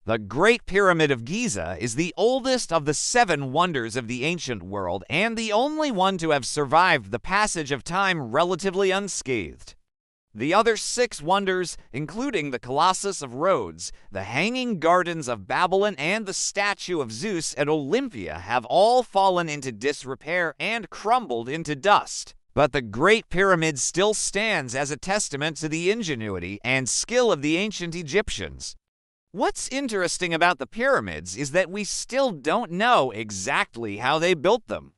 The Great Pyramid of Giza is the oldest of the 7 wonders of the ancient world and the only one to have survived the passage of time relatively unscathed. The other 6 wonders, including the Colossus of Rhodes, the Hanging Gardens of Babylon, and the statue of Zeus at Olympia, have all fallen into disrepair and crumbled into dust. But the Great Pyramid still stands as a testament to the ingenuity and skill of the ancient Egyptians. What's interesting about the pyramids is that we still don't know exactly how they built them.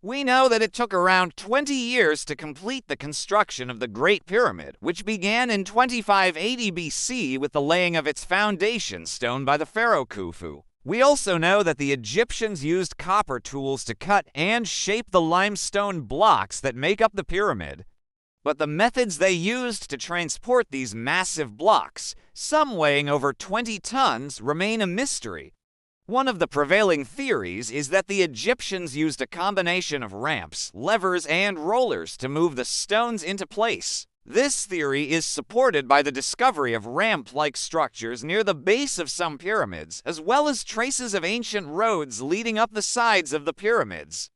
We know that it took around 20 years to complete the construction of the Great Pyramid, which began in 2580 BC with the laying of its foundation stone by the pharaoh Khufu. We also know that the Egyptians used copper tools to cut and shape the limestone blocks that make up the pyramid. But the methods they used to transport these massive blocks, some weighing over 20 tons, remain a mystery. One of the prevailing theories is that the Egyptians used a combination of ramps, levers, and rollers to move the stones into place. This theory is supported by the discovery of ramp-like structures near the base of some pyramids, as well as traces of ancient roads leading up the sides of the pyramids.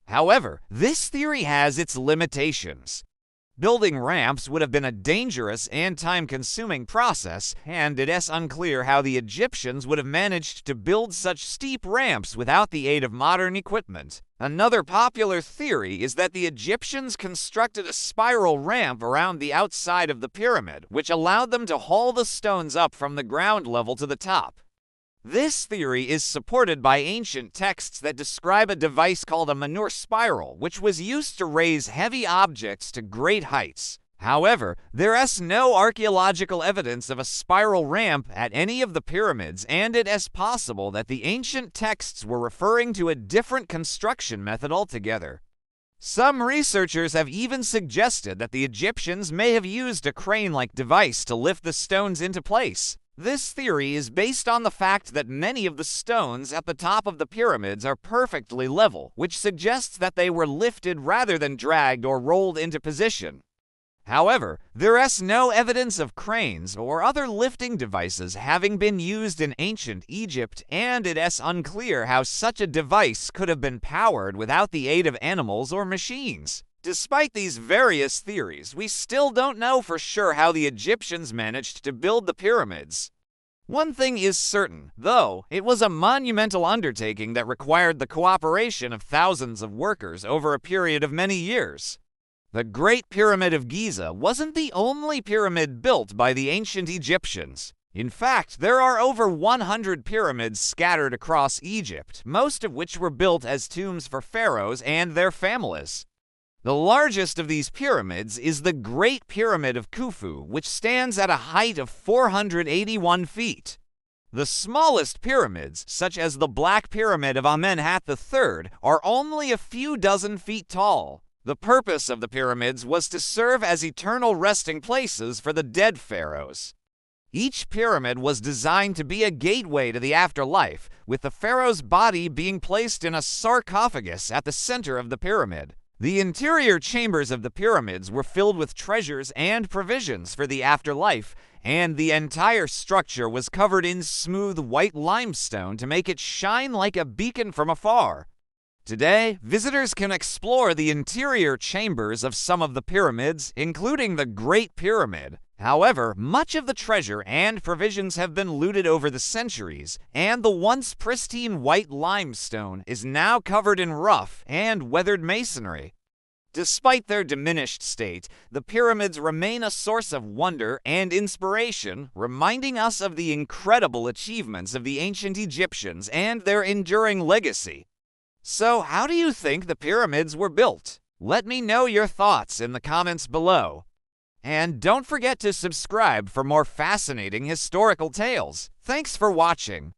However, this theory has its limitations. Building ramps would have been a dangerous and time-consuming process, and it is unclear how the Egyptians would have managed to build such steep ramps without the aid of modern equipment. Another popular theory is that the Egyptians constructed a spiral ramp around the outside of the pyramid, which allowed them to haul the stones up from the ground level to the top. This theory is supported by ancient texts that describe a device called a manure spiral, which was used to raise heavy objects to great heights. However, there is no archaeological evidence of a spiral ramp at any of the pyramids, and it is possible that the ancient texts were referring to a different construction method altogether. Some researchers have even suggested that the Egyptians may have used a crane-like device to lift the stones into place. This theory is based on the fact that many of the stones at the top of the pyramids are perfectly level, which suggests that they were lifted rather than dragged or rolled into position. However, there is no evidence of cranes or other lifting devices having been used in ancient Egypt, and it is unclear how such a device could have been powered without the aid of animals or machines. Despite these various theories, we still don't know for sure how the Egyptians managed to build the pyramids. One thing is certain, though, it was a monumental undertaking that required the cooperation of thousands of workers over a period of many years. The Great Pyramid of Giza wasn't the only pyramid built by the ancient Egyptians. In fact, there are over 100 pyramids scattered across Egypt, most of which were built as tombs for pharaohs and their families. The largest of these pyramids is the Great Pyramid of Khufu, which stands at a height of 481 feet. The smallest pyramids, such as the Black Pyramid of Amenhotep III, are only a few dozen feet tall. The purpose of the pyramids was to serve as eternal resting places for the dead pharaohs. Each pyramid was designed to be a gateway to the afterlife, with the pharaoh's body being placed in a sarcophagus at the center of the pyramid. The interior chambers of the pyramids were filled with treasures and provisions for the afterlife, and the entire structure was covered in smooth white limestone to make it shine like a beacon from afar. Today, visitors can explore the interior chambers of some of the pyramids, including the Great Pyramid. However, much of the treasure and provisions have been looted over the centuries, and the once pristine white limestone is now covered in rough and weathered masonry. Despite their diminished state, the pyramids remain a source of wonder and inspiration, reminding us of the incredible achievements of the ancient Egyptians and their enduring legacy. So, how do you think the pyramids were built? Let me know your thoughts in the comments below. And don't forget to subscribe for more fascinating historical tales. Thanks for watching.